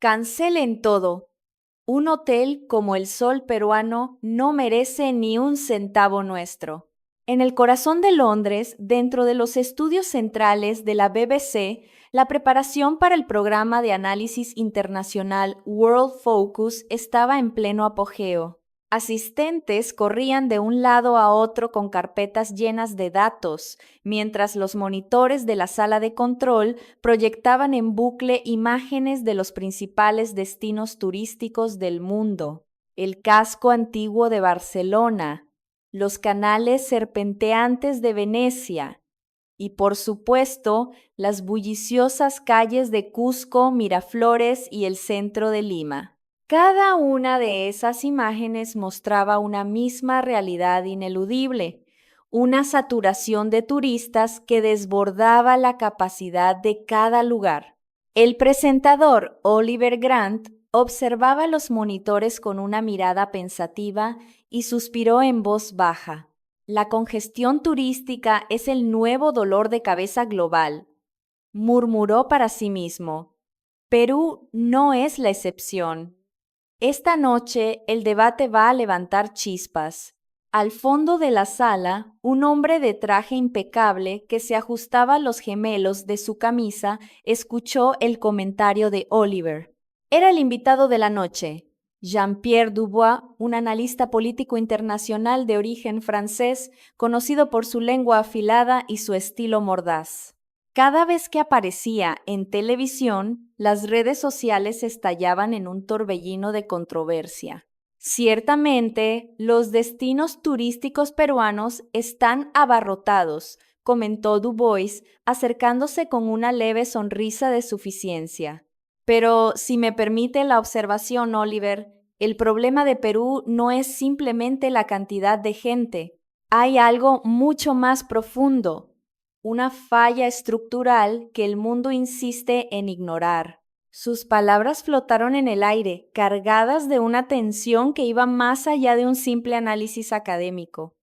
Cancelen todo. Un hotel como el Sol peruano no merece ni un centavo nuestro. En el corazón de Londres, dentro de los estudios centrales de la BBC, la preparación para el programa de análisis internacional World Focus estaba en pleno apogeo. Asistentes corrían de un lado a otro con carpetas llenas de datos, mientras los monitores de la sala de control proyectaban en bucle imágenes de los principales destinos turísticos del mundo: el casco antiguo de Barcelona, los canales serpenteantes de Venecia y, por supuesto, las bulliciosas calles de Cusco, Miraflores y el centro de Lima. Cada una de esas imágenes mostraba una misma realidad ineludible: una saturación de turistas que desbordaba la capacidad de cada lugar. El presentador, Oliver Grant, observaba los monitores con una mirada pensativa y suspiró en voz baja. La congestión turística es el nuevo dolor de cabeza global, murmuró para sí mismo. Perú no es la excepción. Esta noche el debate va a levantar chispas. Al fondo de la sala, un hombre de traje impecable que se ajustaba los gemelos de su camisa escuchó el comentario de Oliver. Era el invitado de la noche, Jean-Pierre Dubois, un analista político internacional de origen francés, conocido por su lengua afilada y su estilo mordaz. Cada vez que aparecía en televisión, las redes sociales estallaban en un torbellino de controversia. Ciertamente, los destinos turísticos peruanos están abarrotados, comentó Dubois, acercándose con una leve sonrisa de suficiencia. Pero, si me permite la observación, Oliver, el problema de Perú no es simplemente la cantidad de gente. Hay algo mucho más profundo: una falla estructural que el mundo insiste en ignorar. Sus palabras flotaron en el aire, cargadas de una tensión que iba más allá de un simple análisis académico.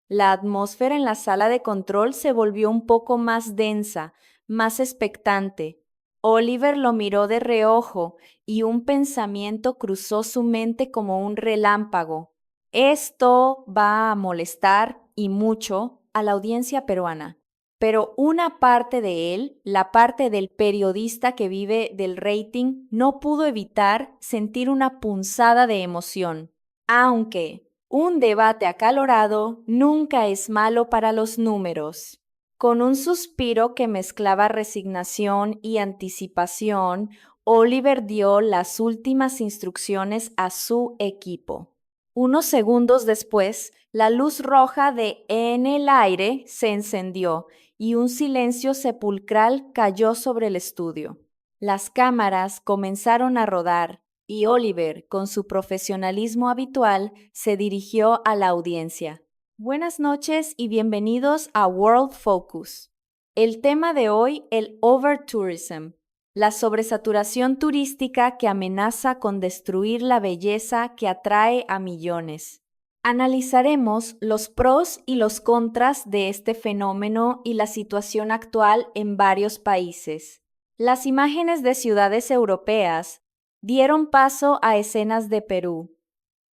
La atmósfera en la sala de control se volvió un poco más densa, más expectante. Oliver lo miró de reojo y un pensamiento cruzó su mente como un relámpago. Esto va a molestar, y mucho, a la audiencia peruana. Pero una parte de él, la parte del periodista que vive del rating, no pudo evitar sentir una punzada de emoción. Aunque un debate acalorado nunca es malo para los números. Con un suspiro que mezclaba resignación y anticipación, Oliver dio las últimas instrucciones a su equipo. Unos segundos después, la luz roja de "En el aire" se encendió y un silencio sepulcral cayó sobre el estudio. Las cámaras comenzaron a rodar y Oliver, con su profesionalismo habitual, se dirigió a la audiencia. Buenas noches y bienvenidos a World Focus. El tema de hoy, el overtourism, la sobresaturación turística que amenaza con destruir la belleza que atrae a millones. Analizaremos los pros y los contras de este fenómeno y la situación actual en varios países. Las imágenes de ciudades europeas dieron paso a escenas de Perú.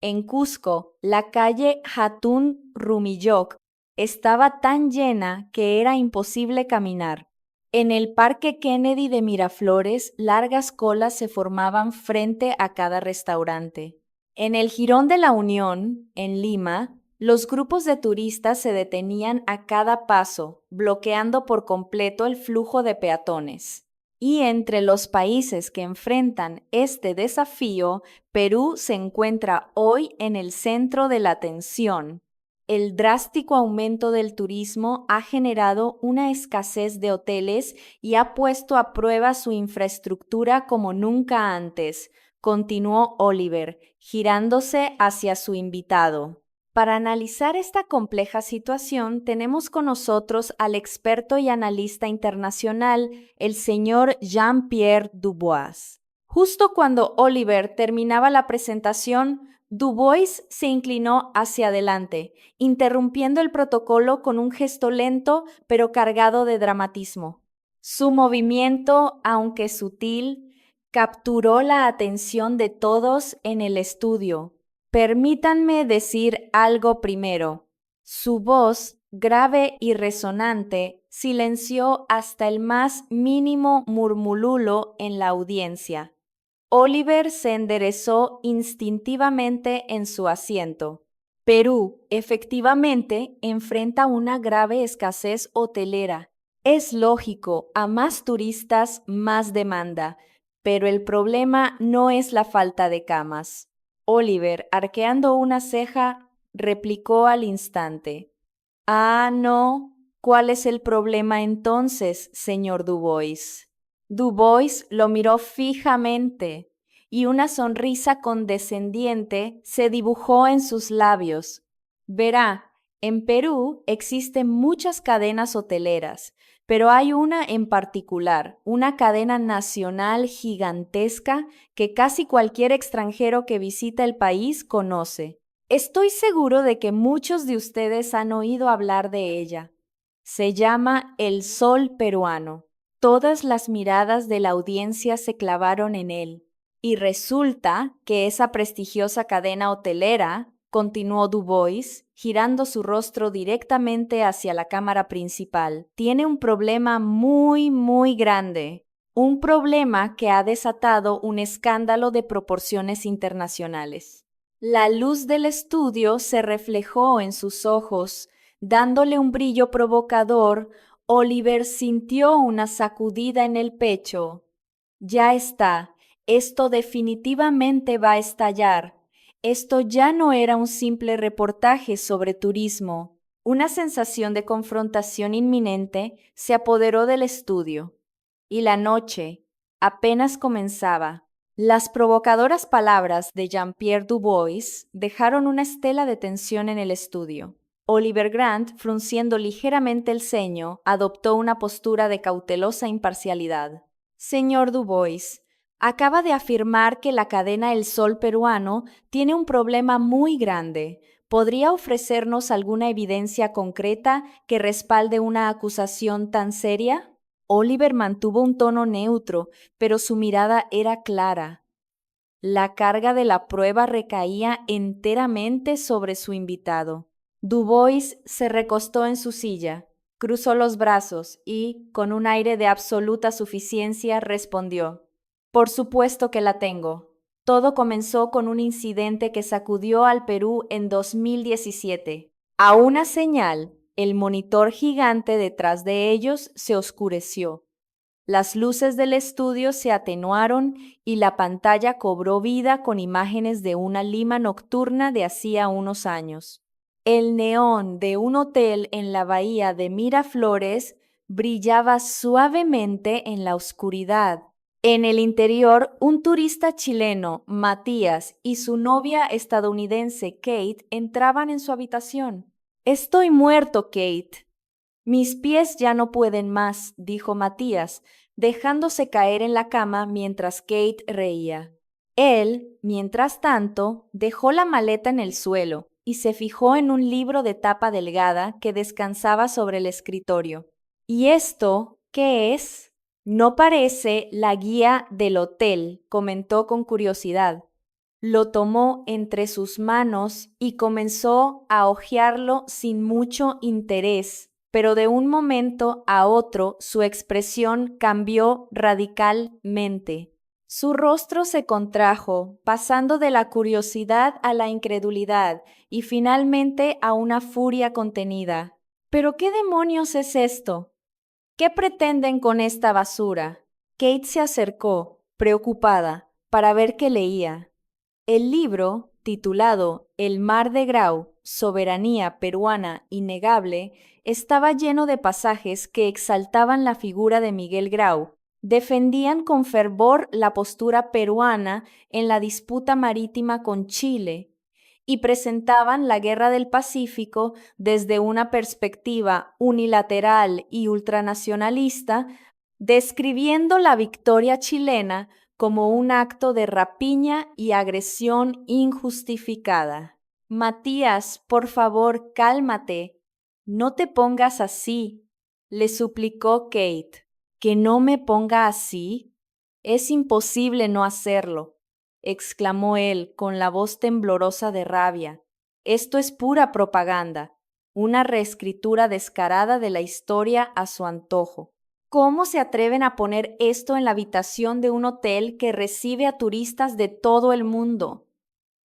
En Cusco, la calle Hatun Rumillok estaba tan llena que era imposible caminar. En el Parque Kennedy de Miraflores, largas colas se formaban frente a cada restaurante. En el Jirón de la Unión, en Lima, los grupos de turistas se detenían a cada paso, bloqueando por completo el flujo de peatones. Y entre los países que enfrentan este desafío, Perú se encuentra hoy en el centro de la atención. El drástico aumento del turismo ha generado una escasez de hoteles y ha puesto a prueba su infraestructura como nunca antes, continuó Oliver, girándose hacia su invitado. Para analizar esta compleja situación, tenemos con nosotros al experto y analista internacional, el señor Jean-Pierre Dubois. Justo cuando Oliver terminaba la presentación, Dubois se inclinó hacia adelante, interrumpiendo el protocolo con un gesto lento pero cargado de dramatismo. Su movimiento, aunque sutil, capturó la atención de todos en el estudio. Permítanme decir algo primero. Su voz, grave y resonante, silenció hasta el más mínimo murmululo en la audiencia. Oliver se enderezó instintivamente en su asiento. Perú, efectivamente, enfrenta una grave escasez hotelera. Es lógico, a más turistas, más demanda, pero el problema no es la falta de camas. Oliver, arqueando una ceja, replicó al instante. Ah, no. ¿Cuál es el problema entonces, señor Dubois? Dubois lo miró fijamente y una sonrisa condescendiente se dibujó en sus labios. Verá, en Perú existen muchas cadenas hoteleras, pero hay una en particular, una cadena nacional gigantesca que casi cualquier extranjero que visita el país conoce. Estoy seguro de que muchos de ustedes han oído hablar de ella. Se llama El Sol Peruano. Todas las miradas de la audiencia se clavaron en él. Y resulta que esa prestigiosa cadena hotelera, continuó Dubois, girando su rostro directamente hacia la cámara principal, tiene un problema muy grande. Un problema que ha desatado un escándalo de proporciones internacionales. La luz del estudio se reflejó en sus ojos, dándole un brillo provocador. Oliver sintió una sacudida en el pecho. Ya está, esto definitivamente va a estallar. Esto ya no era un simple reportaje sobre turismo. Una sensación de confrontación inminente se apoderó del estudio. Y la noche apenas comenzaba. Las provocadoras palabras de Jean-Pierre Dubois dejaron una estela de tensión en el estudio. Oliver Grant, frunciendo ligeramente el ceño, adoptó una postura de cautelosa imparcialidad. Señor Dubois, acaba de afirmar que la cadena El Sol Peruano tiene un problema muy grande. ¿Podría ofrecernos alguna evidencia concreta que respalde una acusación tan seria? Oliver mantuvo un tono neutro, pero su mirada era clara. La carga de la prueba recaía enteramente sobre su invitado. Dubois se recostó en su silla, cruzó los brazos y, con un aire de absoluta suficiencia, respondió: Por supuesto que la tengo. Todo comenzó con un incidente que sacudió al Perú en 2017. A una señal, el monitor gigante detrás de ellos se oscureció. Las luces del estudio se atenuaron y la pantalla cobró vida con imágenes de una Lima nocturna de hacía unos años. El neón de un hotel en la bahía de Miraflores brillaba suavemente en la oscuridad. En el interior, un turista chileno, Matías, y su novia estadounidense, Kate, entraban en su habitación. Estoy muerto, Kate. Mis pies ya no pueden más, dijo Matías, dejándose caer en la cama mientras Kate reía. Él, mientras tanto, dejó la maleta en el suelo y se fijó en un libro de tapa delgada que descansaba sobre el escritorio. ¿Y esto qué es? No parece la guía del hotel, comentó con curiosidad. Lo tomó entre sus manos y comenzó a hojearlo sin mucho interés, pero de un momento a otro su expresión cambió radicalmente. Su rostro se contrajo, pasando de la curiosidad a la incredulidad y finalmente a una furia contenida. ¿Pero qué demonios es esto? ¿Qué pretenden con esta basura? Kate se acercó, preocupada, para ver qué leía. El libro, titulado El Mar de Grau, Soberanía Peruana Innegable, estaba lleno de pasajes que exaltaban la figura de Miguel Grau, defendían con fervor la postura peruana en la disputa marítima con Chile y presentaban la Guerra del Pacífico desde una perspectiva unilateral y ultranacionalista, describiendo la victoria chilena como un acto de rapiña y agresión injustificada. Matías, por favor, cálmate. No te pongas así, le suplicó Kate. ¿Que no me ponga así? Es imposible no hacerlo, exclamó él con la voz temblorosa de rabia. Esto es pura propaganda, una reescritura descarada de la historia a su antojo. ¿Cómo se atreven a poner esto en la habitación de un hotel que recibe a turistas de todo el mundo?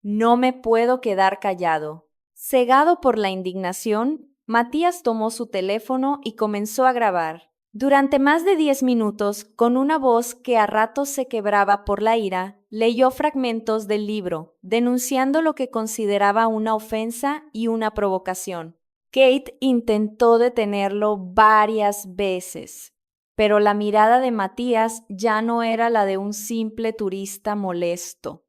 No me puedo quedar callado. Cegado por la indignación, Matías tomó su teléfono y comenzó a grabar. Durante más de 10 minutos, con una voz que a ratos se quebraba por la ira, leyó fragmentos del libro, denunciando lo que consideraba una ofensa y una provocación. Kate intentó detenerlo varias veces, pero la mirada de Matías ya no era la de un simple turista molesto.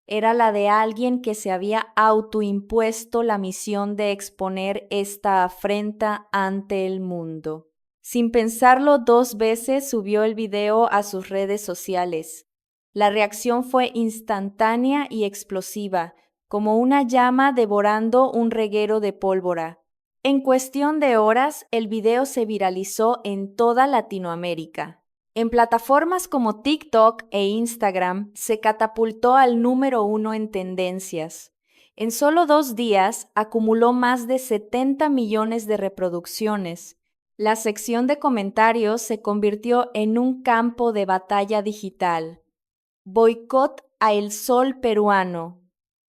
Era la de alguien que se había autoimpuesto la misión de exponer esta afrenta ante el mundo. Sin pensarlo 2 veces, subió el video a sus redes sociales. La reacción fue instantánea y explosiva, como una llama devorando un reguero de pólvora. En cuestión de horas, el video se viralizó en toda Latinoamérica. En plataformas como TikTok e Instagram se catapultó al número 1 en tendencias. En solo 2 días acumuló más de 70 millones de reproducciones. La sección de comentarios se convirtió en un campo de batalla digital. Boicot a El Sol peruano.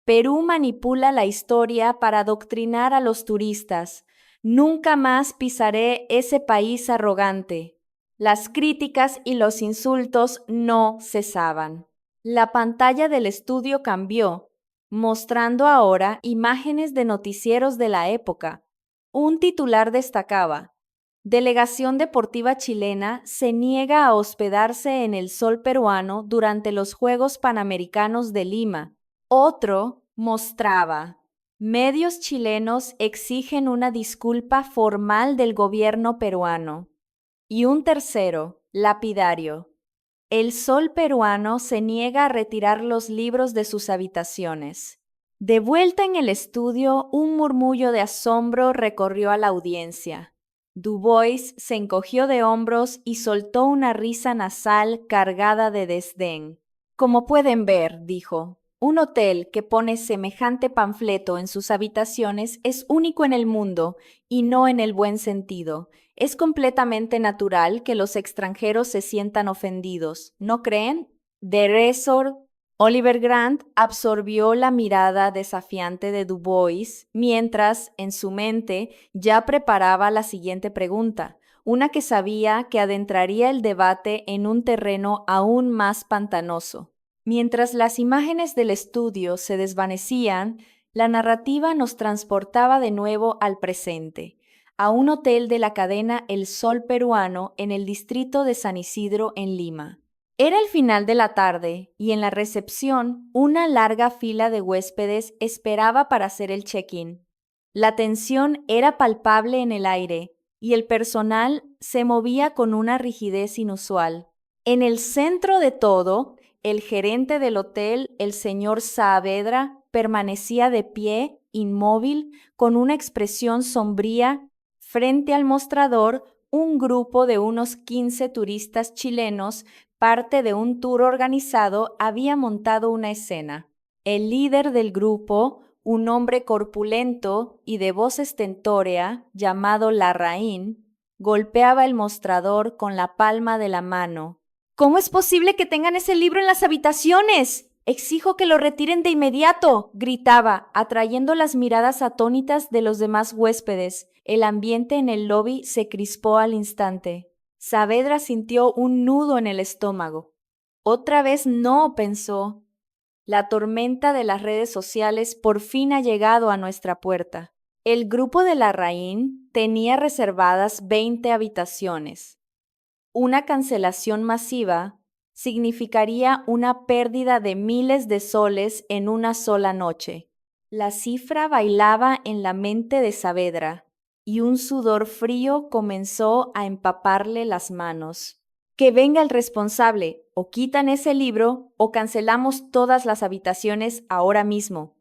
Perú manipula la historia para adoctrinar a los turistas. Nunca más pisaré ese país arrogante. Las críticas y los insultos no cesaban. La pantalla del estudio cambió, mostrando ahora imágenes de noticieros de la época. Un titular destacaba: Delegación deportiva chilena se niega a hospedarse en el Sol peruano durante los Juegos Panamericanos de Lima. Otro mostraba: medios chilenos exigen una disculpa formal del gobierno peruano. Y un tercero, lapidario: el Sol peruano se niega a retirar los libros de sus habitaciones. De vuelta en el estudio, un murmullo de asombro recorrió a la audiencia. Dubois se encogió de hombros y soltó una risa nasal cargada de desdén. Como pueden ver, dijo, un hotel que pone semejante panfleto en sus habitaciones es único en el mundo, y no en el buen sentido. Es completamente natural que los extranjeros se sientan ofendidos, ¿no creen? The Resort. Oliver Grant absorbió la mirada desafiante de Dubois mientras, en su mente, ya preparaba la siguiente pregunta, una que sabía que adentraría el debate en un terreno aún más pantanoso. Mientras las imágenes del estudio se desvanecían, la narrativa nos transportaba de nuevo al presente, a un hotel de la cadena El Sol peruano en el distrito de San Isidro, en Lima. Era el final de la tarde y en la recepción una larga fila de huéspedes esperaba para hacer el check-in. La tensión era palpable en el aire y el personal se movía con una rigidez inusual. En el centro de todo, el gerente del hotel, el señor Saavedra, permanecía de pie, inmóvil, con una expresión sombría. Frente al mostrador, un grupo de unos 15 turistas chilenos, parte de un tour organizado, había montado una escena. El líder del grupo, un hombre corpulento y de voz estentórea, llamado Larraín, golpeaba el mostrador con la palma de la mano. ¿Cómo es posible que tengan ese libro en las habitaciones? Exijo que lo retiren de inmediato, gritaba, atrayendo las miradas atónitas de los demás huéspedes. El ambiente en el lobby se crispó al instante. Saavedra sintió un nudo en el estómago. Otra vez no, pensó. La tormenta de las redes sociales por fin ha llegado a nuestra puerta. El grupo de Larraín tenía reservadas 20 habitaciones. Una cancelación masiva significaría una pérdida de miles de soles en una sola noche. La cifra bailaba en la mente de Saavedra y un sudor frío comenzó a empaparle las manos. Que venga el responsable, o quitan ese libro o cancelamos todas las habitaciones ahora mismo,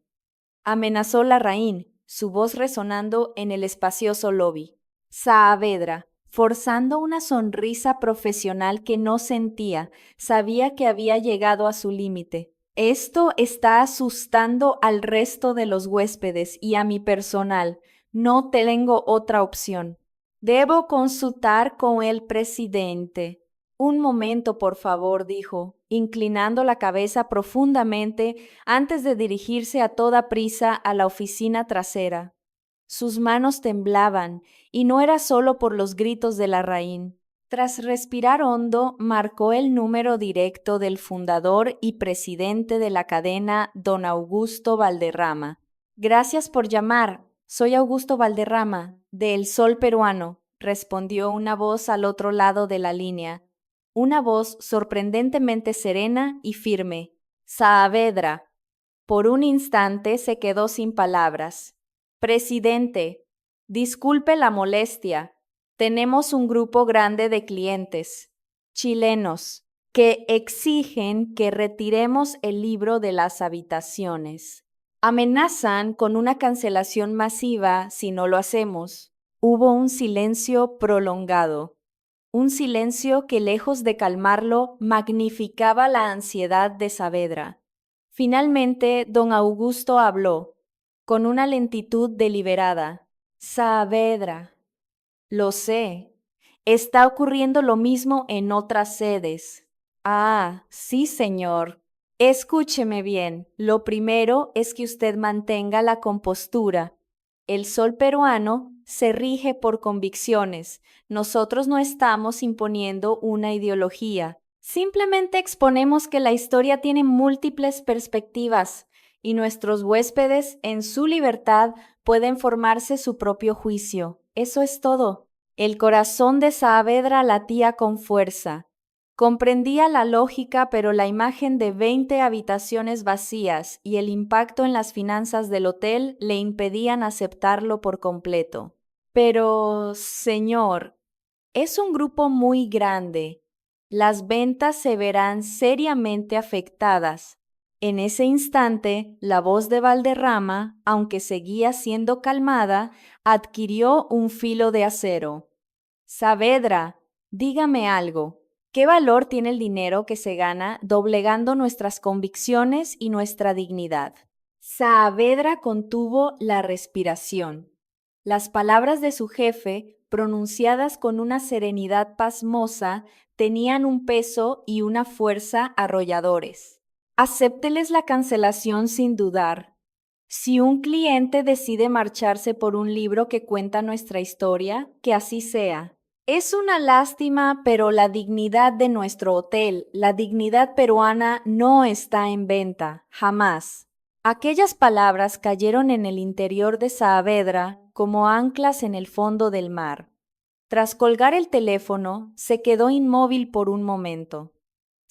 amenazó Larraín, su voz resonando en el espacioso lobby. Saavedra, forzando una sonrisa profesional que no sentía. Sabía que había llegado a su límite. Esto está asustando al resto de los huéspedes y a mi personal. No tengo otra opción. Debo consultar con el presidente. Un momento, por favor, dijo, inclinando la cabeza profundamente antes de dirigirse a toda prisa a la oficina trasera. Sus manos temblaban, y no era solo por los gritos de Larraín. Tras respirar hondo, marcó el número directo del fundador y presidente de la cadena, don Augusto Valderrama. Gracias por llamar. Soy Augusto Valderrama, de El Sol Peruano, respondió una voz al otro lado de la línea. Una voz sorprendentemente serena y firme. Saavedra. Por un instante se quedó sin palabras. Presidente, disculpe la molestia. Tenemos un grupo grande de clientes, chilenos, que exigen que retiremos el libro de las habitaciones. Amenazan con una cancelación masiva si no lo hacemos. Hubo un silencio prolongado, un silencio que, lejos de calmarlo, magnificaba la ansiedad de Saavedra. Finalmente, don Augusto habló, con una lentitud deliberada. Saavedra, lo sé. Está ocurriendo lo mismo en otras sedes. Ah, sí, señor. Escúcheme bien. Lo primero es que usted mantenga la compostura. El Sol Peruano se rige por convicciones. Nosotros no estamos imponiendo una ideología. Simplemente exponemos que la historia tiene múltiples perspectivas y nuestros huéspedes, en su libertad, pueden formarse su propio juicio. Eso es todo. El corazón de Saavedra latía con fuerza. Comprendía la lógica, pero la imagen de 20 habitaciones vacías y el impacto en las finanzas del hotel le impedían aceptarlo por completo. Pero, señor, es un grupo muy grande. Las ventas se verán seriamente afectadas. En ese instante, la voz de Valderrama, aunque seguía siendo calmada, adquirió un filo de acero. Saavedra, dígame algo. ¿Qué valor tiene el dinero que se gana doblegando nuestras convicciones y nuestra dignidad? Saavedra contuvo la respiración. Las palabras de su jefe, pronunciadas con una serenidad pasmosa, tenían un peso y una fuerza arrolladores. Acépteles la cancelación sin dudar. Si un cliente decide marcharse por un libro que cuenta nuestra historia, que así sea. Es una lástima, pero la dignidad de nuestro hotel, la dignidad peruana, no está en venta, jamás. Aquellas palabras cayeron en el interior de Saavedra como anclas en el fondo del mar. Tras colgar el teléfono, se quedó inmóvil por un momento.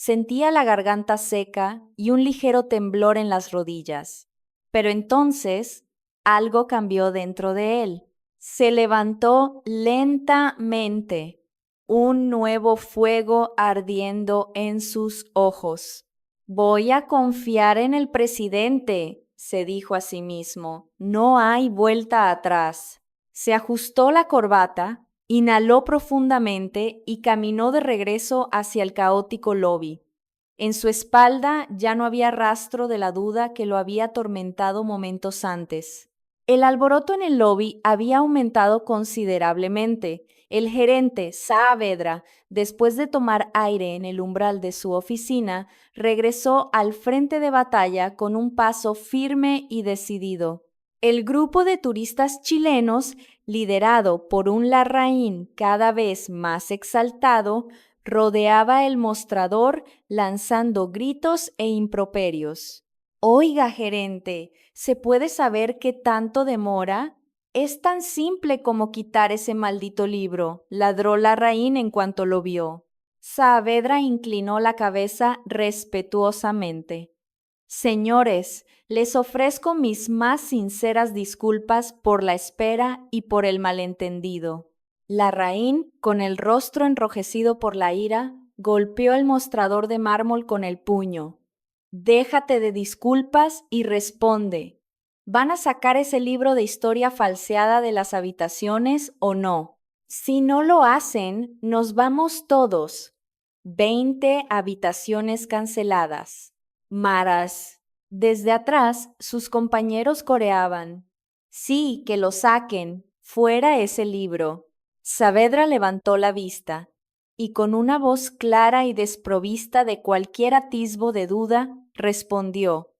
Sentía la garganta seca y un ligero temblor en las rodillas. Pero entonces algo cambió dentro de él. Se levantó lentamente, un nuevo fuego ardiendo en sus ojos. Voy a confiar en el presidente, se dijo a sí mismo. No hay vuelta atrás. Se ajustó la corbata, inhaló profundamente y caminó de regreso hacia el caótico lobby. En su espalda ya no había rastro de la duda que lo había atormentado momentos antes. El alboroto en el lobby había aumentado considerablemente. El gerente, Saavedra, después de tomar aire en el umbral de su oficina, regresó al frente de batalla con un paso firme y decidido. El grupo de turistas chilenos, liderado por un Larraín cada vez más exaltado, rodeaba el mostrador lanzando gritos e improperios. Oiga, gerente, ¿se puede saber qué tanto demora? Es tan simple como quitar ese maldito libro, ladró Larraín en cuanto lo vio. Saavedra inclinó la cabeza respetuosamente. Señores, les ofrezco mis más sinceras disculpas por la espera y por el malentendido. Larraín, con el rostro enrojecido por la ira, golpeó el mostrador de mármol con el puño. Déjate de disculpas y responde. ¿Van a sacar ese libro de historia falseada de las habitaciones o no? Si no lo hacen, nos vamos todos. 20 habitaciones canceladas. Maras. Desde atrás, sus compañeros coreaban. Sí, que lo saquen. Fuera ese libro. Saavedra levantó la vista y con una voz clara y desprovista de cualquier atisbo de duda, respondió: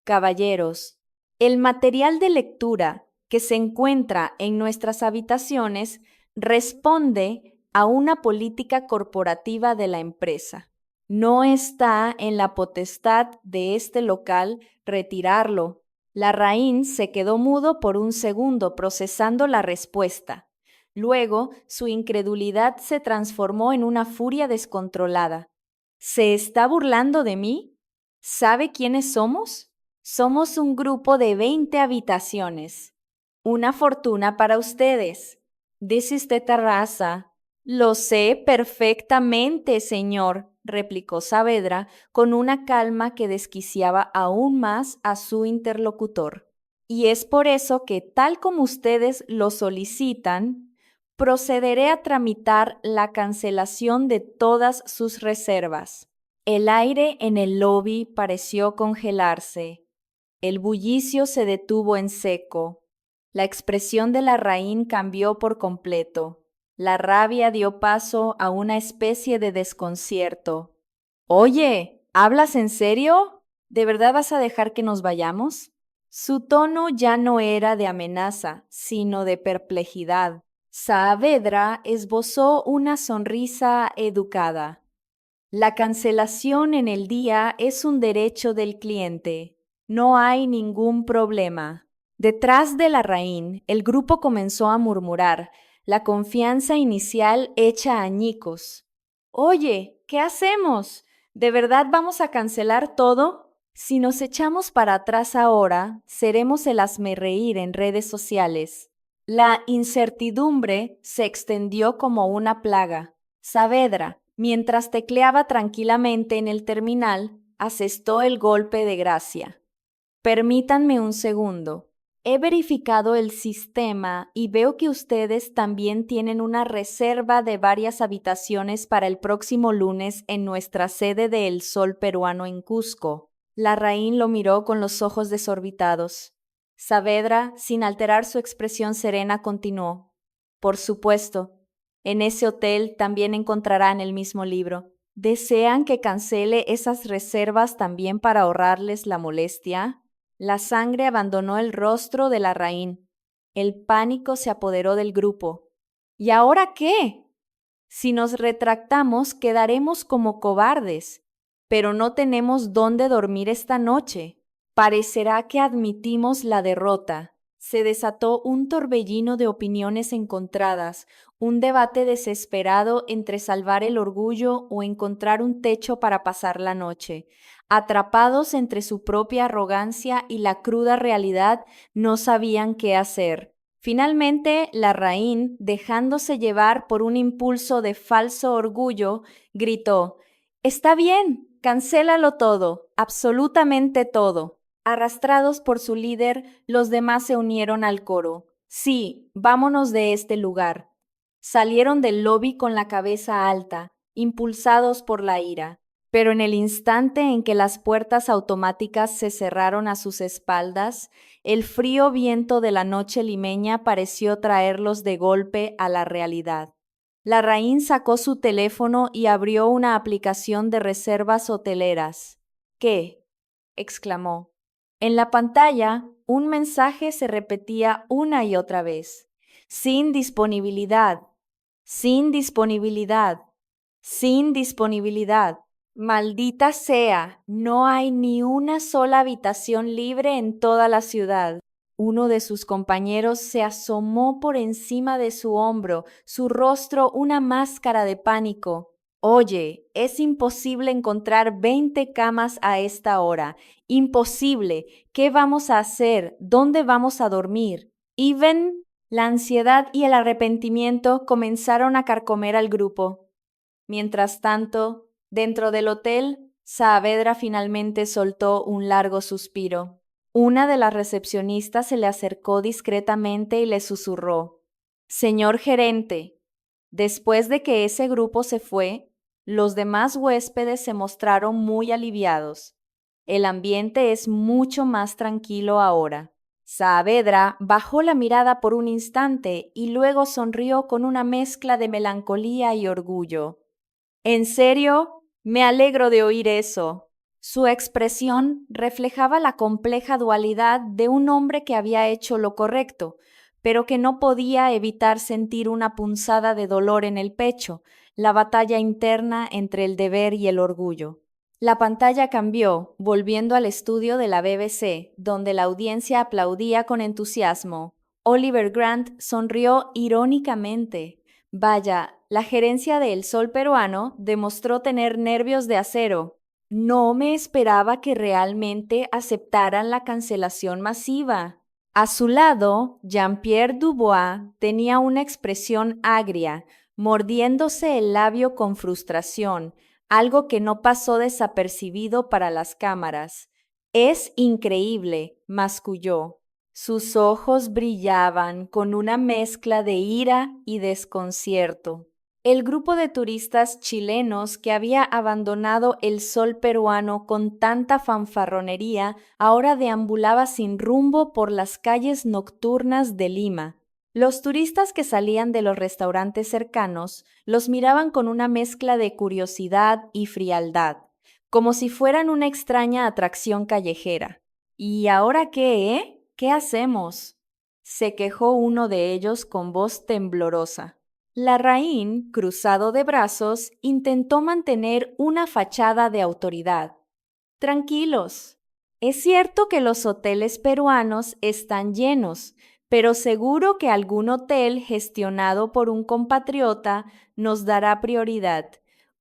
Caballeros, el material de lectura que se encuentra en nuestras habitaciones responde a una política corporativa de la empresa. No está en la potestad de este local retirarlo. Larraín se quedó mudo por un segundo procesando la respuesta. Luego, su incredulidad se transformó en una furia descontrolada. ¿Se está burlando de mí? ¿Sabe quiénes somos? Somos un grupo de 20 habitaciones. Una fortuna para ustedes. Dice usted terraza. Lo sé perfectamente, señor, replicó Saavedra con una calma que desquiciaba aún más a su interlocutor. Y es por eso que, tal como ustedes lo solicitan, procederé a tramitar la cancelación de todas sus reservas. El aire en el lobby pareció congelarse. El bullicio se detuvo en seco. La expresión de Larraín cambió por completo. La rabia dio paso a una especie de desconcierto. Oye, ¿hablas en serio? ¿De verdad vas a dejar que nos vayamos? Su tono ya no era de amenaza, sino de perplejidad. Saavedra esbozó una sonrisa educada. La cancelación en el día es un derecho del cliente. No hay ningún problema. Detrás de Larraín, el grupo comenzó a murmurar, la confianza inicial hecha añicos. Oye, ¿qué hacemos? ¿De verdad vamos a cancelar todo? Si nos echamos para atrás ahora, seremos el hazmerreír en redes sociales. La incertidumbre se extendió como una plaga. Saavedra, mientras tecleaba tranquilamente en el terminal, asestó el golpe de gracia. Permítanme un segundo. He verificado el sistema y veo que ustedes también tienen una reserva de varias habitaciones para el próximo lunes en nuestra sede de El Sol Peruano en Cusco. Larraín lo miró con los ojos desorbitados. Saavedra, sin alterar su expresión serena, continuó. Por supuesto, en ese hotel también encontrarán el mismo libro. ¿Desean que cancele esas reservas también para ahorrarles la molestia? La sangre abandonó el rostro de Larraín. El pánico se apoderó del grupo. ¿Y ahora qué? Si nos retractamos, quedaremos como cobardes, pero no tenemos dónde dormir esta noche. Parecerá que admitimos la derrota. Se desató un torbellino de opiniones encontradas, un debate desesperado entre salvar el orgullo o encontrar un techo para pasar la noche. Atrapados entre su propia arrogancia y la cruda realidad, no sabían qué hacer. Finalmente, Larraín, dejándose llevar por un impulso de falso orgullo, gritó: «Está bien, cancélalo todo, absolutamente todo». Arrastrados por su líder, los demás se unieron al coro. «Sí, vámonos de este lugar». Salieron del lobby con la cabeza alta, impulsados por la ira. Pero en el instante en que las puertas automáticas se cerraron a sus espaldas, el frío viento de la noche limeña pareció traerlos de golpe a la realidad. Larraín sacó su teléfono y abrió una aplicación de reservas hoteleras. ¿Qué?, exclamó. En la pantalla, un mensaje se repetía una y otra vez. Sin disponibilidad, sin disponibilidad, sin disponibilidad. Maldita sea, no hay ni una sola habitación libre en toda la ciudad. Uno de sus compañeros se asomó por encima de su hombro, su rostro una máscara de pánico. Oye, es imposible encontrar 20 camas a esta hora. Imposible. ¿Qué vamos a hacer? ¿Dónde vamos a dormir? Even, la ansiedad y el arrepentimiento comenzaron a carcomer al grupo. Mientras tanto, dentro del hotel, Saavedra finalmente soltó un largo suspiro. Una de las recepcionistas se le acercó discretamente y le susurró: «Señor gerente, Después de que ese grupo se fue, los demás huéspedes se mostraron muy aliviados. El ambiente es mucho más tranquilo ahora. Saavedra bajó la mirada por un instante y luego sonrió con una mezcla de melancolía y orgullo. ¿En serio? Me alegro de oír eso. Su expresión reflejaba la compleja dualidad de un hombre que había hecho lo correcto, pero que no podía evitar sentir una punzada de dolor en el pecho, la batalla interna entre el deber y el orgullo. La pantalla cambió, volviendo al estudio de la BBC, donde la audiencia aplaudía con entusiasmo. Oliver Grant sonrió irónicamente. Vaya, la gerencia de El Sol Peruano demostró tener nervios de acero. No me esperaba que realmente aceptaran la cancelación masiva. A su lado, Jean-Pierre Dubois tenía una expresión agria, mordiéndose el labio con frustración, algo que no pasó desapercibido para las cámaras. Es increíble, masculló. Sus ojos brillaban con una mezcla de ira y desconcierto. El grupo de turistas chilenos que había abandonado El Sol Peruano con tanta fanfarronería ahora deambulaba sin rumbo por las calles nocturnas de Lima. Los turistas que salían de los restaurantes cercanos los miraban con una mezcla de curiosidad y frialdad, como si fueran una extraña atracción callejera. ¿Y ahora qué, eh? ¿Qué hacemos? Se quejó uno de ellos con voz temblorosa. Larraín, cruzado de brazos, intentó mantener una fachada de autoridad. Tranquilos. Es cierto que los hoteles peruanos están llenos, pero seguro que algún hotel gestionado por un compatriota nos dará prioridad.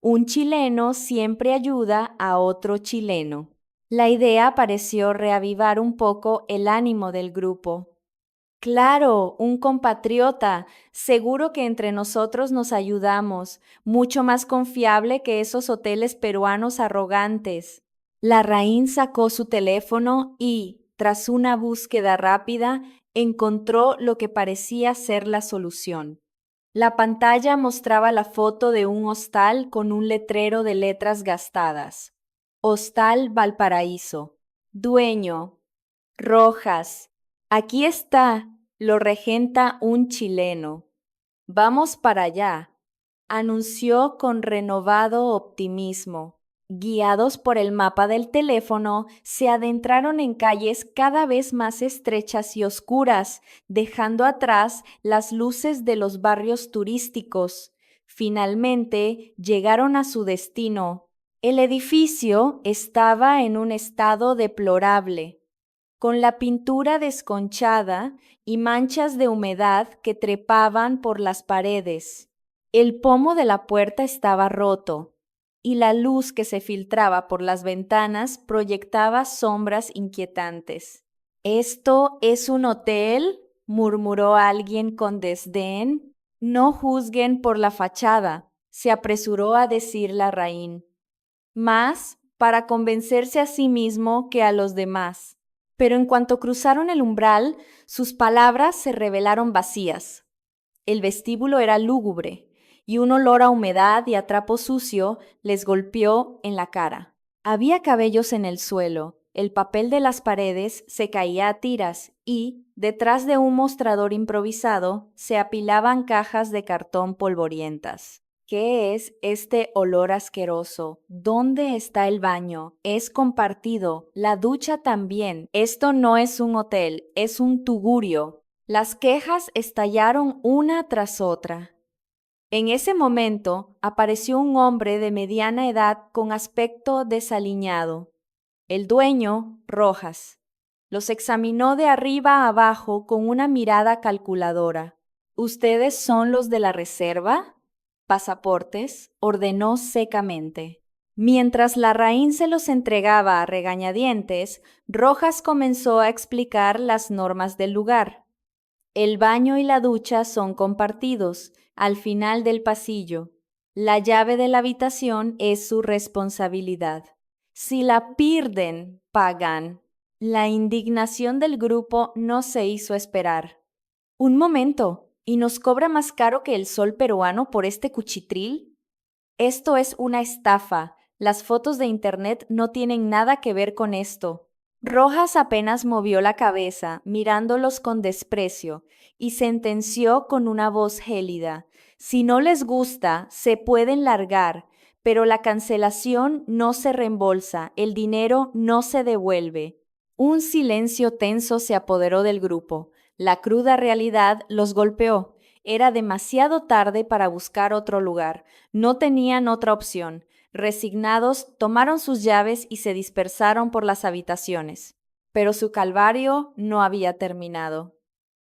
Un chileno siempre ayuda a otro chileno. La idea pareció reavivar un poco el ánimo del grupo. Claro, un compatriota. Seguro que entre nosotros nos ayudamos. Mucho más confiable que esos hoteles peruanos arrogantes. Larraín sacó su teléfono y, tras una búsqueda rápida, encontró lo que parecía ser la solución. La pantalla mostraba la foto de un hostal con un letrero de letras gastadas. Hostal Valparaíso. Dueño. Rojas. Aquí está. Lo regenta un chileno. Vamos para allá, anunció con renovado optimismo. Guiados por el mapa del teléfono, se adentraron en calles cada vez más estrechas y oscuras, dejando atrás las luces de los barrios turísticos. Finalmente llegaron a su destino. El edificio estaba en un estado deplorable, con la pintura desconchada y manchas de humedad que trepaban por las paredes. El pomo de la puerta estaba roto, y la luz que se filtraba por las ventanas proyectaba sombras inquietantes. ¿Esto es un hotel?, murmuró alguien con desdén. No juzguen por la fachada, se apresuró a decir Larraín, más para convencerse a sí mismo que a los demás. Pero en cuanto cruzaron el umbral, sus palabras se revelaron vacías. El vestíbulo era lúgubre, y un olor a humedad y a trapo sucio les golpeó en la cara. Había cabellos en el suelo, el papel de las paredes se caía a tiras y, detrás de un mostrador improvisado, se apilaban cajas de cartón polvorientas. ¿Qué es este olor asqueroso? ¿Dónde está el baño? Es compartido. La ducha también. Esto no es un hotel, es un tugurio. Las quejas estallaron una tras otra. En ese momento apareció un hombre de mediana edad con aspecto desaliñado. El dueño, Rojas. Los examinó de arriba a abajo con una mirada calculadora. ¿Ustedes son los de la reserva? Pasaportes, ordenó secamente. Mientras Larraín se los entregaba a regañadientes, Rojas comenzó a explicar las normas del lugar. El baño y la ducha son compartidos, al final del pasillo. La llave de la habitación es su responsabilidad. Si la pierden, pagan. La indignación del grupo no se hizo esperar. Un momento, ¿Y nos cobra más caro que el sol peruano por este cuchitril? Esto es una estafa. Las fotos de internet no tienen nada que ver con esto. Rojas apenas movió la cabeza, mirándolos con desprecio, y sentenció con una voz gélida: si no les gusta, se pueden largar, pero la cancelación no se reembolsa, el dinero no se devuelve. Un silencio tenso se apoderó del grupo. La cruda realidad los golpeó. Era demasiado tarde para buscar otro lugar. No tenían otra opción. Resignados, tomaron sus llaves y se dispersaron por las habitaciones. Pero su calvario no había terminado.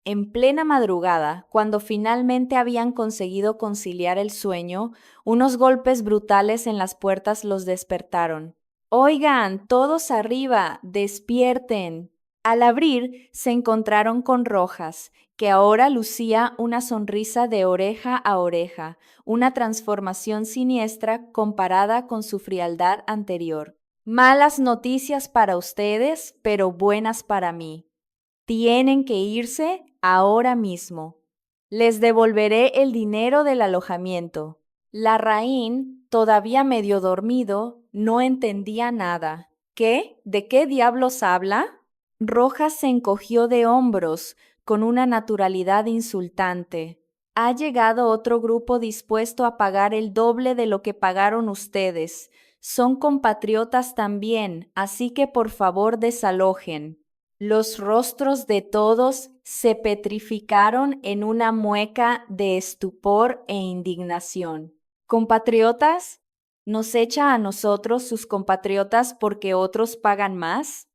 En plena madrugada, cuando finalmente habían conseguido conciliar el sueño, unos golpes brutales en las puertas los despertaron. «Oigan, todos arriba, despierten». Al abrir, se encontraron con Rojas, que ahora lucía una sonrisa de oreja a oreja, una transformación siniestra comparada con su frialdad anterior. «Malas noticias para ustedes, pero buenas para mí. Tienen que irse ahora mismo. Les devolveré el dinero del alojamiento». Larraín, todavía medio dormido, no entendía nada. ¿Qué? ¿De qué diablos habla? Rojas se encogió de hombros con una naturalidad insultante. Ha llegado otro grupo dispuesto a pagar el doble de lo que pagaron ustedes. Son compatriotas también, así que por favor desalojen. Los rostros de todos se petrificaron en una mueca de estupor e indignación. ¿Compatriotas? ¿Nos echa a nosotros sus compatriotas porque otros pagan más?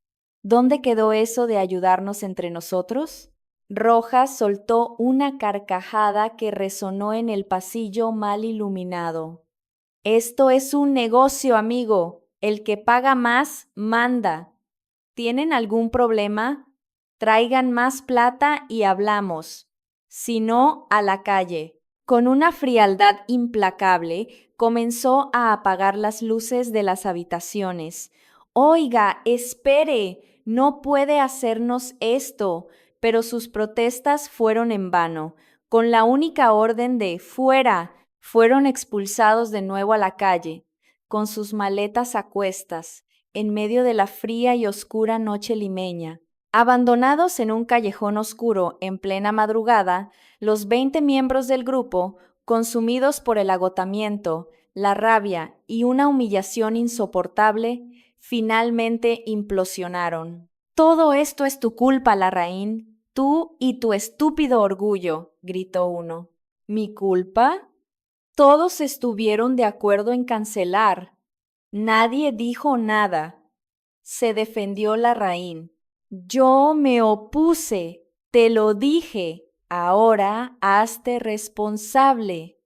¿Dónde quedó eso de ayudarnos entre nosotros? Rojas soltó una carcajada que resonó en el pasillo mal iluminado. Esto es un negocio, amigo. El que paga más, manda. ¿Tienen algún problema? Traigan más plata y hablamos. Si no, a la calle. Con una frialdad implacable, comenzó a apagar las luces de las habitaciones. Oiga, espere, no puede hacernos esto. Pero sus protestas fueron en vano. Con la única orden de fuera, fueron expulsados de nuevo a la calle, con sus maletas a cuestas, en medio de la fría y oscura noche limeña. Abandonados en un callejón oscuro en plena madrugada, los 20 miembros del grupo, consumidos por el agotamiento, la rabia y una humillación insoportable, finalmente implosionaron. «Todo esto es tu culpa, Larraín, tú y tu estúpido orgullo», gritó uno. «¿Mi culpa?» Todos estuvieron de acuerdo en cancelar. Nadie dijo nada. Se defendió Larraín. «Yo me opuse, te lo dije. Ahora hazte responsable»,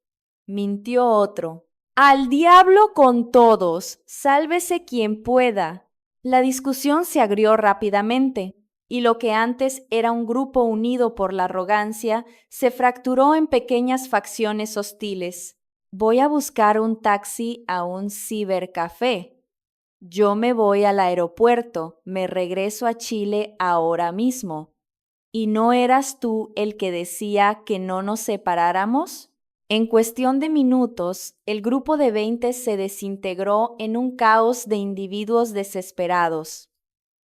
mintió otro. «Al diablo con todos, sálvese quien pueda». La discusión se agrió rápidamente, y lo que antes era un grupo unido por la arrogancia se fracturó en pequeñas facciones hostiles. «Voy a buscar un taxi a un cibercafé». «Yo me voy al aeropuerto, me regreso a Chile ahora mismo». ¿Y no eras tú el que decía que no nos separáramos? En cuestión de minutos, el grupo de 20 se desintegró en un caos de individuos desesperados.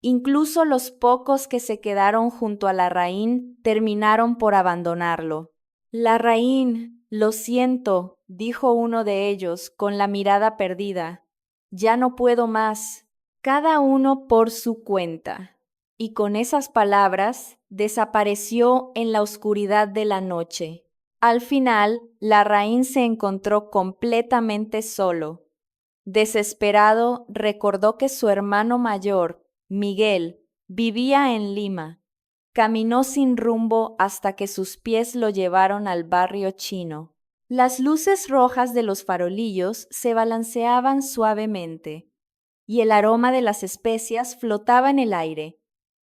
Incluso los pocos que se quedaron junto a Larraín terminaron por abandonarlo. «Larraín, lo siento», dijo uno de ellos con la mirada perdida. «Ya no puedo más. Cada uno por su cuenta». Y con esas palabras desapareció en la oscuridad de la noche. Al final, Larraín se encontró completamente solo. Desesperado, recordó que su hermano mayor, Miguel, vivía en Lima. Caminó sin rumbo hasta que sus pies lo llevaron al barrio chino. Las luces rojas de los farolillos se balanceaban suavemente, y el aroma de las especias flotaba en el aire.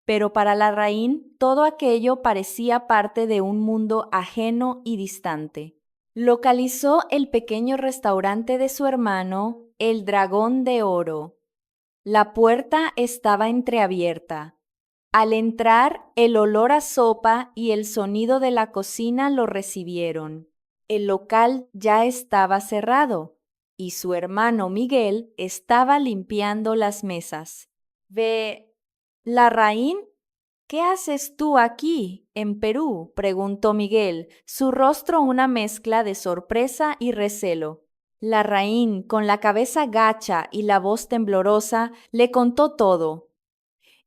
Pero para Larraín todo aquello parecía parte de un mundo ajeno y distante. Localizó el pequeño restaurante de su hermano, el Dragón de Oro. La puerta estaba entreabierta. Al entrar, el olor a sopa y el sonido de la cocina lo recibieron. El local ya estaba cerrado y su hermano Miguel estaba limpiando las mesas. Ve, Larraín, ¿qué haces tú aquí, en Perú? Preguntó Miguel, su rostro una mezcla de sorpresa y recelo. Larraín, con la cabeza gacha y la voz temblorosa, le contó todo.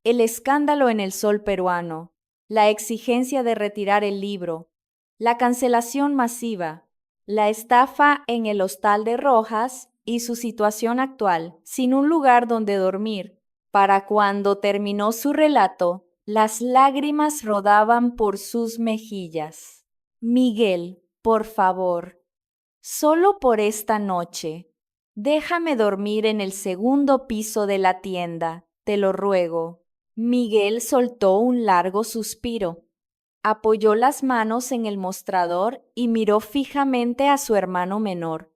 El escándalo en el sol peruano, la exigencia de retirar el libro, la cancelación masiva, la estafa en el hostal de Rojas y su situación actual, sin un lugar donde dormir. Para cuando terminó su relato, las lágrimas rodaban por sus mejillas. Miguel, por favor, solo por esta noche, déjame dormir en el segundo piso de la tienda, te lo ruego. Miguel soltó un largo suspiro, apoyó las manos en el mostrador y miró fijamente a su hermano menor.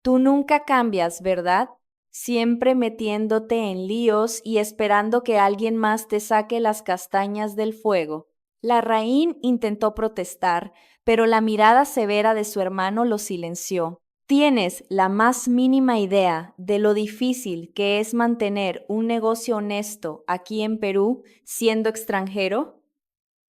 Tú nunca cambias, ¿verdad? Siempre metiéndote en líos y esperando que alguien más te saque las castañas del fuego. Larraín intentó protestar, pero la mirada severa de su hermano lo silenció. ¿Tienes la más mínima idea de lo difícil que es mantener un negocio honesto aquí en Perú siendo extranjero?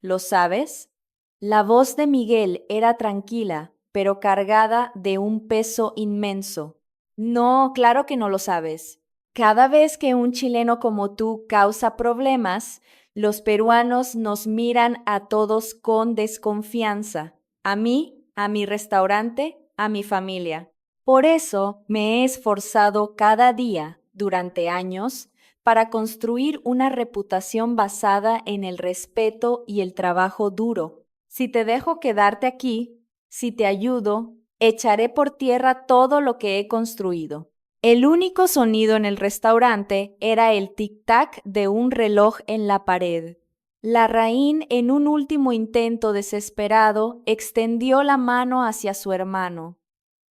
¿Lo sabes? La voz de Miguel era tranquila, pero cargada de un peso inmenso. No, claro que no lo sabes. Cada vez que un chileno como tú causa problemas, los peruanos nos miran a todos con desconfianza. A mí, a mi restaurante, a mi familia. Por eso me he esforzado cada día, durante años, para construir una reputación basada en el respeto y el trabajo duro. Si te dejo quedarte aquí, si te ayudo, echaré por tierra todo lo que he construido. El único sonido en el restaurante era el tic-tac de un reloj en la pared. Larraín, en un último intento desesperado, extendió la mano hacia su hermano.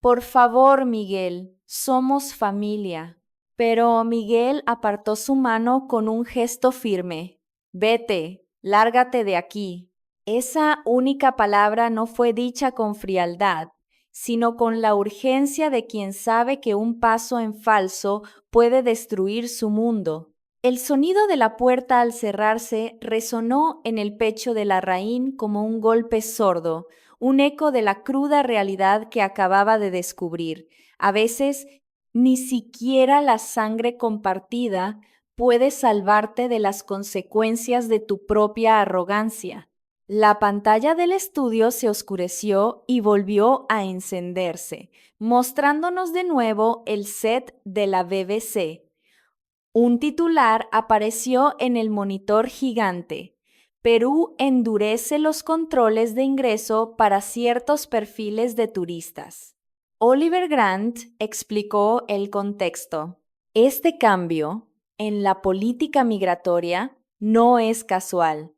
Por favor, Miguel, somos familia. Pero Miguel apartó su mano con un gesto firme. Vete, lárgate de aquí. Esa única palabra no fue dicha con frialdad, sino con la urgencia de quien sabe que un paso en falso puede destruir su mundo. El sonido de la puerta al cerrarse resonó en el pecho de Larraín como un golpe sordo, un eco de la cruda realidad que acababa de descubrir. A veces, ni siquiera la sangre compartida puede salvarte de las consecuencias de tu propia arrogancia. La pantalla del estudio se oscureció y volvió a encenderse, mostrándonos de nuevo el set de la BBC. Un titular apareció en el monitor gigante. Perú endurece los controles de ingreso para ciertos perfiles de turistas. Oliver Grant explicó el contexto. Este cambio en la política migratoria no es casual.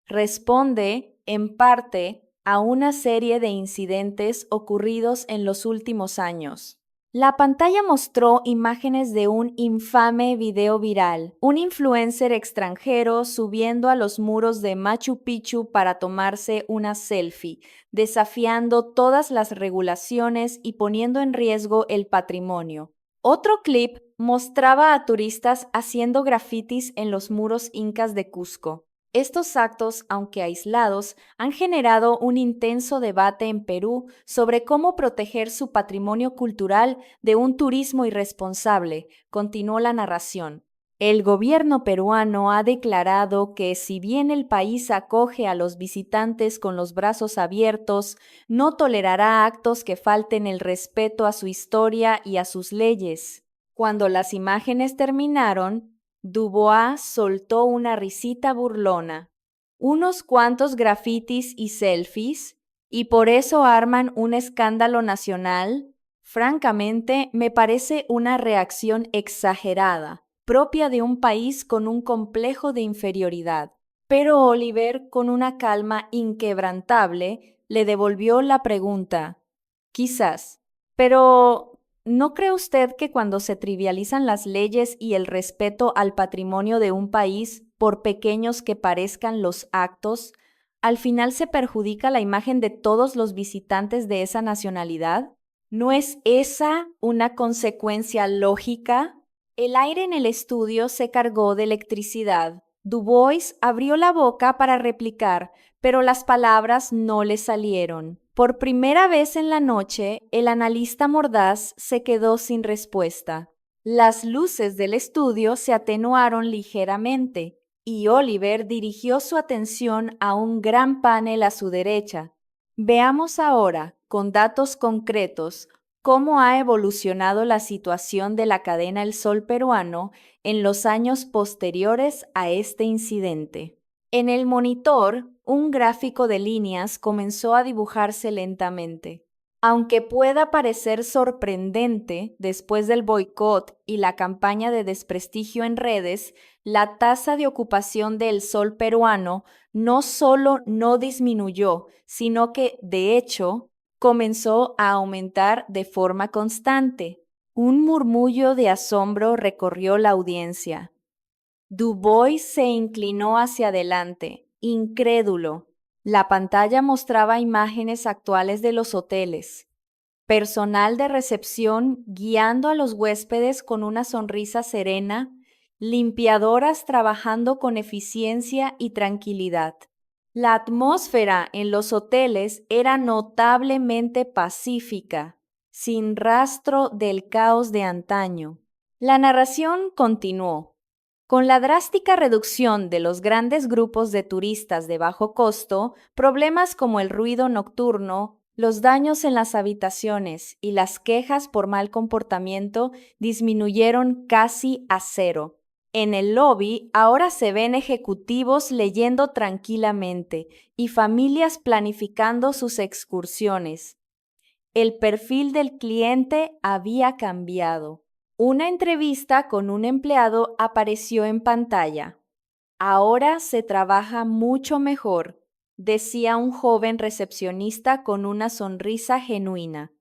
Responde, en parte, a una serie de incidentes ocurridos en los últimos años. La pantalla mostró imágenes de un infame video viral, un influencer extranjero subiendo a los muros de Machu Picchu para tomarse una selfie, desafiando todas las regulaciones y poniendo en riesgo el patrimonio. Otro clip mostraba a turistas haciendo grafitis en los muros incas de Cusco. Estos actos, aunque aislados, han generado un intenso debate en Perú sobre cómo proteger su patrimonio cultural de un turismo irresponsable, continuó la narración. El gobierno peruano ha declarado que si bien el país acoge a los visitantes con los brazos abiertos, no tolerará actos que falten el respeto a su historia y a sus leyes. Cuando las imágenes terminaron, Dubois soltó una risita burlona. Unos cuantos grafitis y selfies, y por eso arman un escándalo nacional. Francamente, me parece una reacción exagerada, propia de un país con un complejo de inferioridad. Pero Oliver, con una calma inquebrantable, le devolvió la pregunta. Quizás, pero ¿no cree usted que cuando se trivializan las leyes y el respeto al patrimonio de un país, por pequeños que parezcan los actos, al final se perjudica la imagen de todos los visitantes de esa nacionalidad? ¿No es esa una consecuencia lógica? El aire en el estudio se cargó de electricidad. Dubois abrió la boca para replicar, pero las palabras no le salieron. Por primera vez en la noche, el analista mordaz se quedó sin respuesta. Las luces del estudio se atenuaron ligeramente y Oliver dirigió su atención a un gran panel a su derecha. Veamos ahora, con datos concretos, cómo ha evolucionado la situación de la cadena El Sol peruano en los años posteriores a este incidente. En el monitor, un gráfico de líneas comenzó a dibujarse lentamente. Aunque pueda parecer sorprendente, después del boicot y la campaña de desprestigio en redes, la tasa de ocupación del Sol peruano no solo no disminuyó, sino que, de hecho, comenzó a aumentar de forma constante. Un murmullo de asombro recorrió la audiencia. Dubois se inclinó hacia adelante, incrédulo. La pantalla mostraba imágenes actuales de los hoteles. Personal de recepción guiando a los huéspedes con una sonrisa serena, limpiadoras trabajando con eficiencia y tranquilidad. La atmósfera en los hoteles era notablemente pacífica, sin rastro del caos de antaño. La narración continuó. Con la drástica reducción de los grandes grupos de turistas de bajo costo, problemas como el ruido nocturno, los daños en las habitaciones y las quejas por mal comportamiento disminuyeron casi a cero. En el lobby ahora se ven ejecutivos leyendo tranquilamente y familias planificando sus excursiones. El perfil del cliente había cambiado. Una entrevista con un empleado apareció en pantalla. Ahora se trabaja mucho mejor, decía un joven recepcionista con una sonrisa genuina.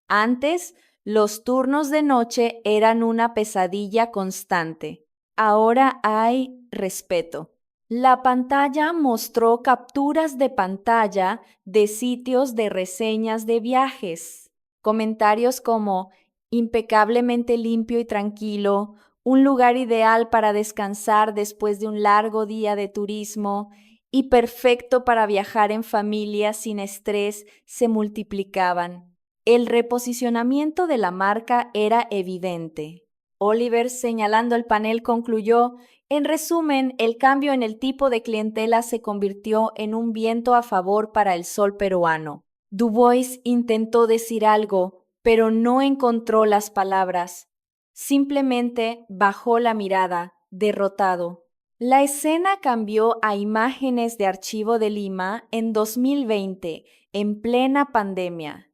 Antes, los turnos de noche eran una pesadilla constante. Ahora hay respeto. La pantalla mostró capturas de pantalla de sitios de reseñas de viajes. Comentarios como impecablemente limpio y tranquilo, un lugar ideal para descansar después de un largo día de turismo y perfecto para viajar en familia sin estrés se multiplicaban. El reposicionamiento de la marca era evidente. Oliver, señalando el panel, concluyó: en resumen, el cambio en el tipo de clientela se convirtió en un viento a favor para el Sol peruano. Dubois intentó decir algo, pero no encontró las palabras. Simplemente bajó la mirada, derrotado. La escena cambió a imágenes de archivo de Lima en 2020, en plena pandemia.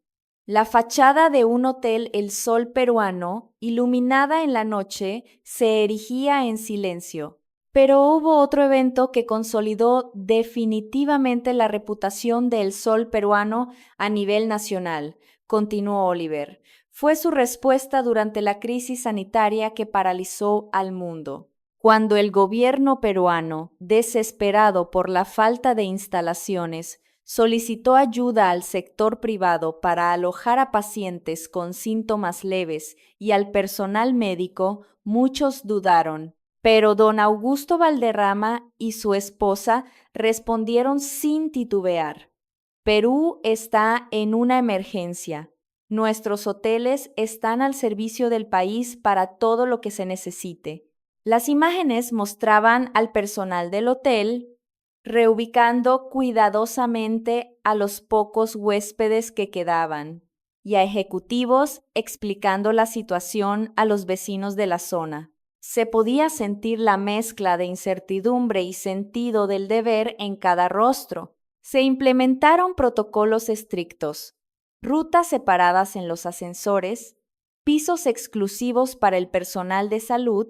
La fachada de un hotel El Sol peruano, iluminada en la noche, se erigía en silencio. Pero hubo otro evento que consolidó definitivamente la reputación de El Sol peruano a nivel nacional, continuó Oliver. Fue su respuesta durante la crisis sanitaria que paralizó al mundo. Cuando el gobierno peruano, desesperado por la falta de instalaciones, solicitó ayuda al sector privado para alojar a pacientes con síntomas leves y al personal médico, muchos dudaron. Pero don Augusto Valderrama y su esposa respondieron sin titubear. Perú está en una emergencia. Nuestros hoteles están al servicio del país para todo lo que se necesite. Las imágenes mostraban al personal del hotel reubicando cuidadosamente a los pocos huéspedes que quedaban y a ejecutivos explicando la situación a los vecinos de la zona. Se podía sentir la mezcla de incertidumbre y sentido del deber en cada rostro. Se implementaron protocolos estrictos, rutas separadas en los ascensores, pisos exclusivos para el personal de salud,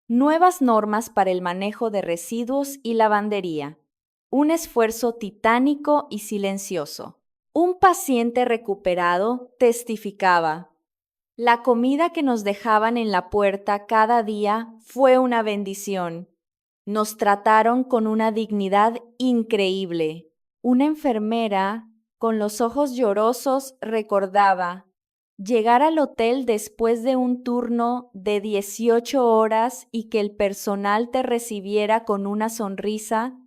nuevas normas para el manejo de residuos y lavandería. Un esfuerzo titánico y silencioso. Un paciente recuperado testificaba: la comida que nos dejaban en la puerta cada día fue una bendición. Nos trataron con una dignidad increíble. Una enfermera, con los ojos llorosos, recordaba: llegar al hotel después de un turno de 18 horas y que el personal te recibiera con una sonrisa,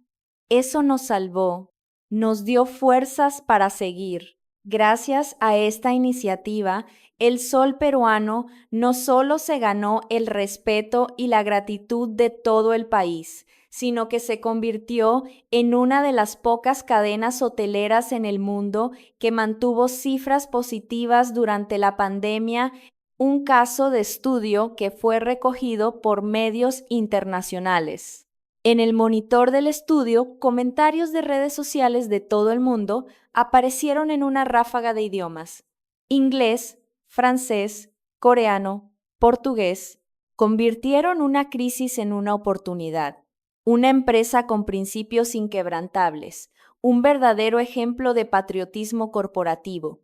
eso nos salvó, nos dio fuerzas para seguir. Gracias a esta iniciativa, el sol peruano no solo se ganó el respeto y la gratitud de todo el país, sino que se convirtió en una de las pocas cadenas hoteleras en el mundo que mantuvo cifras positivas durante la pandemia, un caso de estudio que fue recogido por medios internacionales. En el monitor del estudio, comentarios de redes sociales de todo el mundo aparecieron en una ráfaga de idiomas: inglés, francés, coreano, portugués. Convirtieron una crisis en una oportunidad. Una empresa con principios inquebrantables, un verdadero ejemplo de patriotismo corporativo.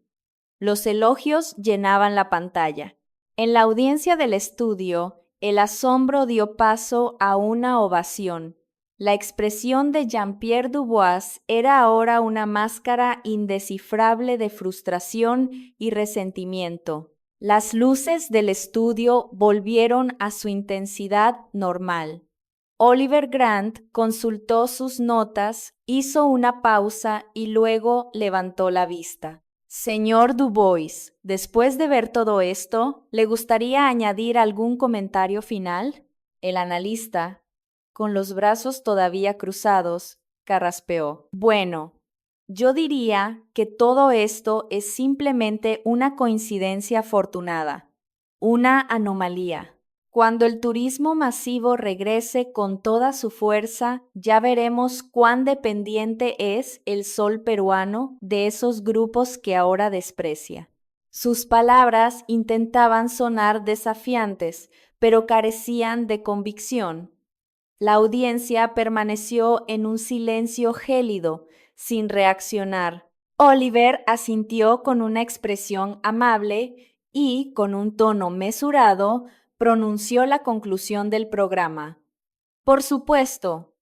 Los elogios llenaban la pantalla. En la audiencia del estudio, el asombro dio paso a una ovación. La expresión de Jean-Pierre Dubois era ahora una máscara indescifrable de frustración y resentimiento. Las luces del estudio volvieron a su intensidad normal. Oliver Grant consultó sus notas, hizo una pausa y luego levantó la vista. Señor Dubois, después de ver todo esto, ¿le gustaría añadir algún comentario final? El analista, con los brazos todavía cruzados, carraspeó. Bueno, yo diría que todo esto es simplemente una coincidencia afortunada, una anomalía. Cuando el turismo masivo regrese con toda su fuerza, ya veremos cuán dependiente es el sol peruano de esos grupos que ahora desprecia. Sus palabras intentaban sonar desafiantes, pero carecían de convicción. La audiencia permaneció en un silencio gélido, sin reaccionar. Oliver asintió con una expresión amable y, con un tono mesurado, pronunció la conclusión del programa. Por supuesto,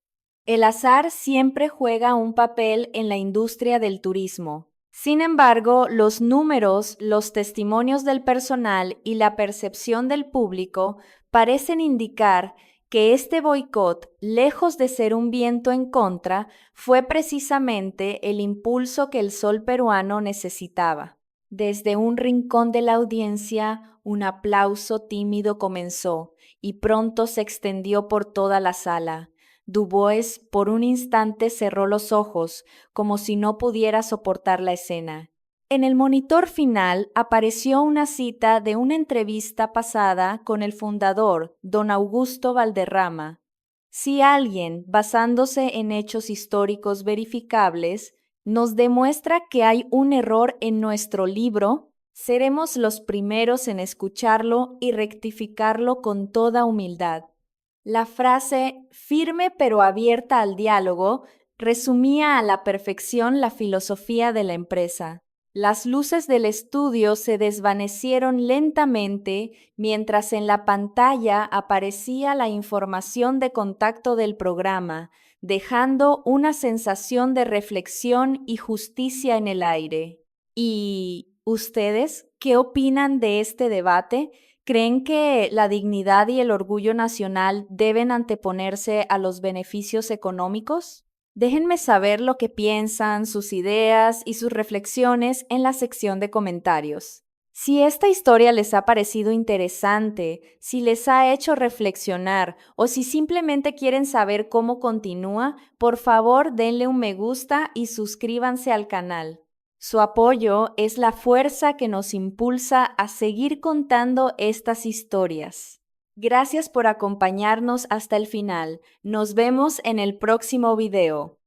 el azar siempre juega un papel en la industria del turismo. Sin embargo, los números, los testimonios del personal y la percepción del público parecen indicar que este boicot, lejos de ser un viento en contra, fue precisamente el impulso que el sol peruano necesitaba. Desde un rincón de la audiencia, un aplauso tímido comenzó y pronto se extendió por toda la sala. Dubois por un instante cerró los ojos, como si no pudiera soportar la escena. En el monitor final apareció una cita de una entrevista pasada con el fundador, don Augusto Valderrama. Si alguien, basándose en hechos históricos verificables, nos demuestra que hay un error en nuestro libro, seremos los primeros en escucharlo y rectificarlo con toda humildad. La frase firme pero abierta al diálogo resumía a la perfección la filosofía de la empresa. Las luces del estudio se desvanecieron lentamente mientras en la pantalla aparecía la información de contacto del programa, dejando una sensación de reflexión y justicia en el aire. ¿Y ustedes qué opinan de este debate? ¿Creen que la dignidad y el orgullo nacional deben anteponerse a los beneficios económicos? Déjenme saber lo que piensan, sus ideas y sus reflexiones en la sección de comentarios. Si esta historia les ha parecido interesante, si les ha hecho reflexionar o si simplemente quieren saber cómo continúa, por favor denle un me gusta y suscríbanse al canal. Su apoyo es la fuerza que nos impulsa a seguir contando estas historias. Gracias por acompañarnos hasta el final. Nos vemos en el próximo video.